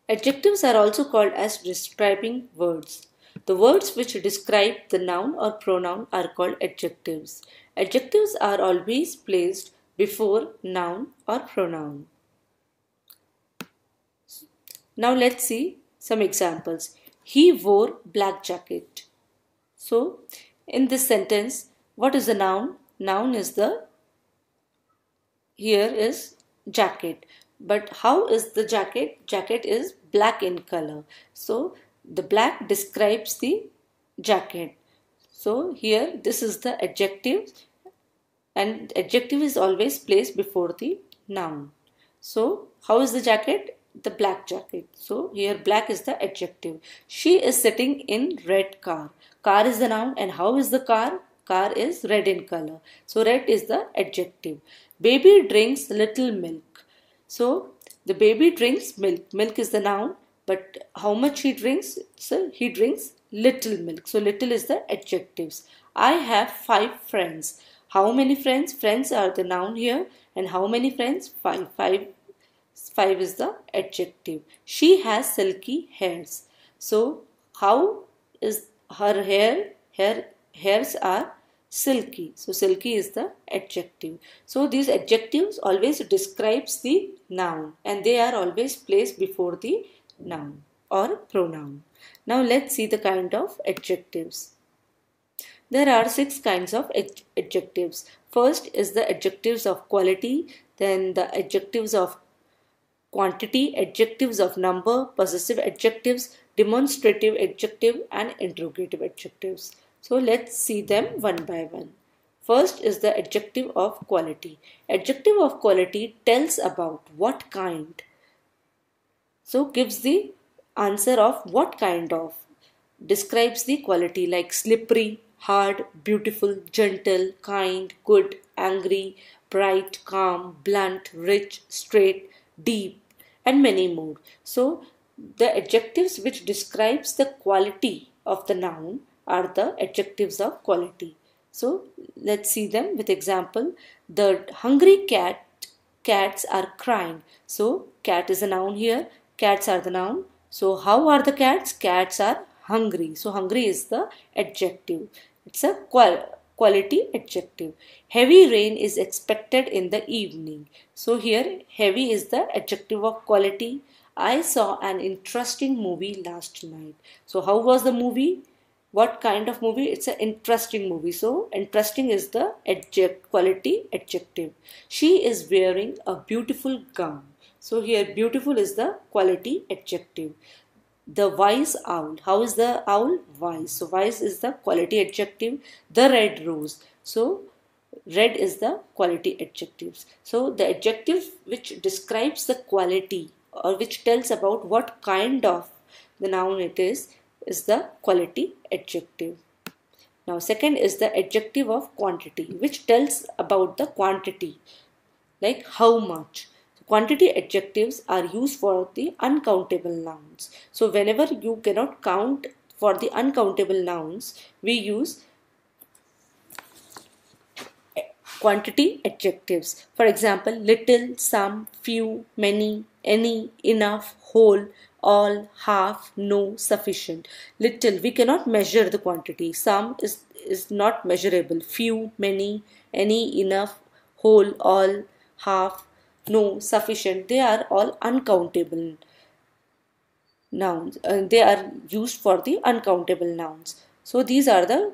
Adjectives are also called as describing words. The words which describe the noun or pronoun are called adjectives. Adjectives are always placed before noun or pronoun. Now let's see some examples. He wore black jacket. So in this sentence, what is the noun? Noun is here is jacket. But how is the jacket? Jacket is black in color. So the black describes the jacket. So here this is the adjective, and adjective is always placed before the noun. So how is the jacket? The black jacket. So here black is the adjective. She is sitting in red car. Car is the noun, and how is the car? Car is red in color. So red is the adjective. Baby drinks little milk. So the baby drinks milk. Milk is the noun, but how much he drinks? So he drinks little milk. So little is the adjectives. I have 5 friends. How many friends? Friends are the noun here. And how many friends? 5. 5 is the adjective. She has silky hairs. So how is her hair? Her hairs are silky. So silky is the adjective. So these adjectives always describes the noun, and they are always placed before the noun or pronoun. Now let's see the kind of adjectives. There are 6 kinds of adjectives. First is the adjectives of quality, then the adjectives of quantity, adjectives of number, possessive adjectives, demonstrative adjective, and interrogative adjectives. So let's see them one by one. First is the adjective of quality. Adjective of quality tells about what kind. So gives the answer of what kind of. Describes the quality like slippery, hard, beautiful, gentle, kind, good, angry, bright, calm, blunt, rich, straight, deep, and many more. So the adjectives which describes the quality of the noun are the adjectives of quality. So let's see them with example. The hungry cats are crying. So cat is a noun here. Cats are the noun. So how are the cats? Cats are hungry. So hungry is the adjective. It's a quality adjective. Heavy rain is expected in the evening. So here heavy is the adjective of quality. I saw an interesting movie last night. So how was the movie? What kind of movie? It's an interesting movie. So interesting is the quality adjective. She is wearing a beautiful gown. So here beautiful is the quality adjective. The wise owl. How is the owl? Wise. So wise is the quality adjective. The red rose. So red is the quality adjectives. So the adjective which describes the quality or which tells about what kind of the noun it is the quality adjective. Now second is the adjective of quantity, which tells about the quantity, like how much. Quantity adjectives are used for the uncountable nouns. So whenever you cannot count for the uncountable nouns, we use quantity adjectives. For example, little, some, few, many, any, enough, whole, all, half, no, sufficient. Little, we cannot measure the quantity. Some is not measurable. Few, many, any, enough, whole, all, half, no, sufficient. They are all uncountable nouns. They are used for the uncountable nouns. So these are the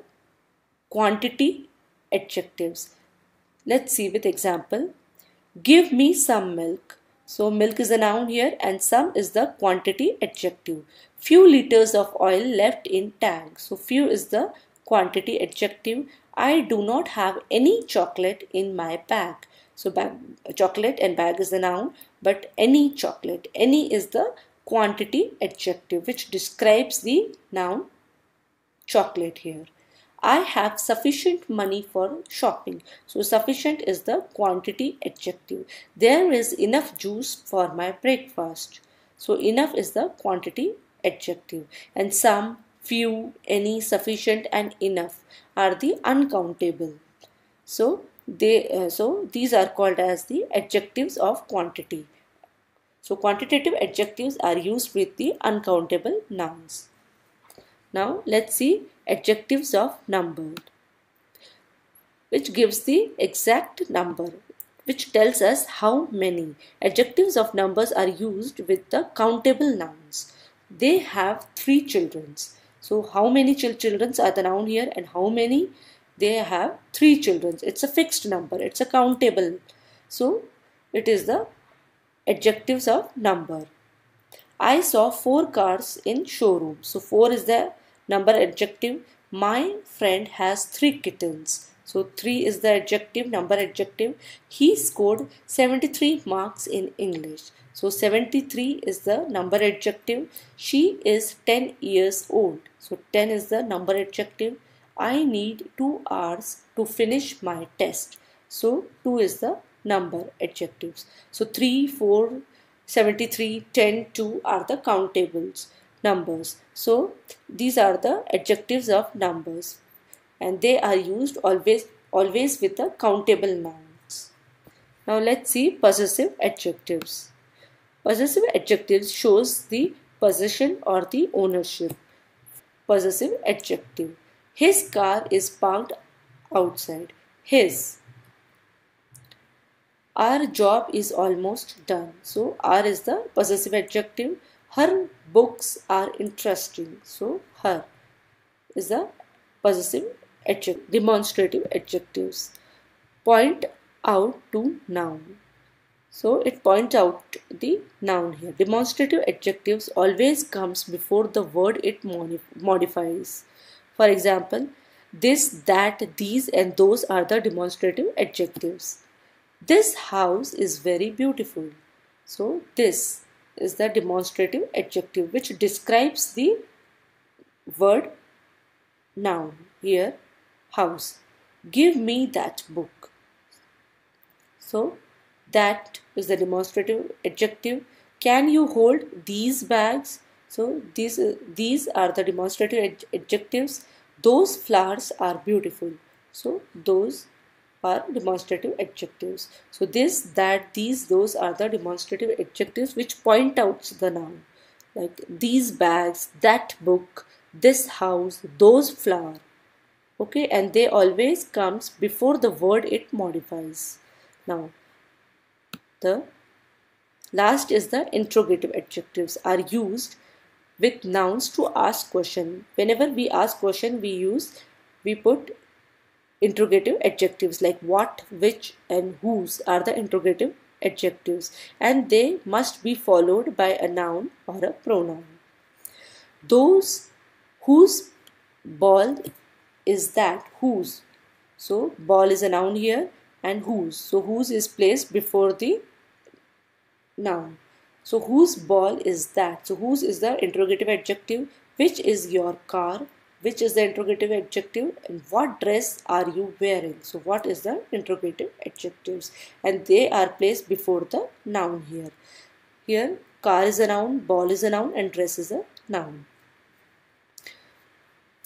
quantity adjectives. Let's see with example. Give me some milk. So milk is a noun here and some is the quantity adjective. Few liters of oil left in tank. So few is the quantity adjective. I do not have any chocolate in my bag. So bag, chocolate and bag is the noun, but any chocolate. Any is the quantity adjective which describes the noun chocolate here. I have sufficient money for shopping. So sufficient is the quantity adjective. There is enough juice for my breakfast. So enough is the quantity adjective. And some, few, any, sufficient and enough are the uncountable. So these are called as the adjectives of quantity. So quantitative adjectives are used with the uncountable nouns. Now let's see adjectives of number, which gives the exact number, which tells us how many. Adjectives of numbers are used with the countable nouns. They have 3 children. So how many children are the noun here, and how many? They have 3 children. It's a fixed number. It's a countable. So it is the adjectives of number. I saw 4 cars in showroom. So 4 is the number adjective. My friend has 3 kittens. So 3 is the adjective, number adjective. He scored 73 marks in English. So 73 is the number adjective. She is 10 years old. So 10 is the number adjective. I need 2 hours to finish my test. So 2 is the number adjectives. So 3, 4, 73, 10, 2 are the countables numbers. So these are the adjectives of numbers, and they are used always with the countable nouns. Now let's see possessive adjectives. Possessive adjectives shows the possession or the ownership. Possessive adjective. His car is parked outside. His. Our job is almost done. So R is the possessive adjective. Her books are interesting. So her is the possessive adjective. Demonstrative adjectives. Point out to noun. So it points out the noun here. Demonstrative adjectives always comes before the word it modifies. For example, this, that, these and those are the demonstrative adjectives. This house is very beautiful. So this is the demonstrative adjective which describes the word noun. Here, house. Give me that book. So that is the demonstrative adjective. Can you hold these bags? So these are the demonstrative adjectives. Those flowers are beautiful. So those are demonstrative adjectives. So this, that, these, those are the demonstrative adjectives which point out the noun. Like these bags, that book, this house, those flowers. Okay, and they always comes before the word it modifies. Now the last is the interrogative adjectives are used with nouns to ask question. Whenever we ask question, we put interrogative adjectives like what, which and whose are the interrogative adjectives, and they must be followed by a noun or a pronoun. Those, whose ball is that, whose. So ball is a noun here, and whose. So whose is placed before the noun. So whose ball is that? So whose is the interrogative adjective. Which is your car? Which is the interrogative adjective, and what dress are you wearing? So what is the interrogative adjectives, and they are placed before the noun here. Here car is a noun, ball is a noun and dress is a noun.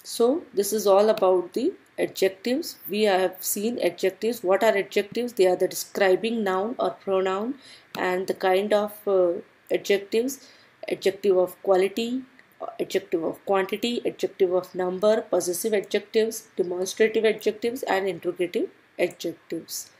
So this is all about the adjectives. We have seen adjectives. What are adjectives? They are the describing noun or pronoun, and the kind of adjectives: adjective of quality, adjective of quantity, adjective of number, possessive adjectives, demonstrative adjectives and interrogative adjectives.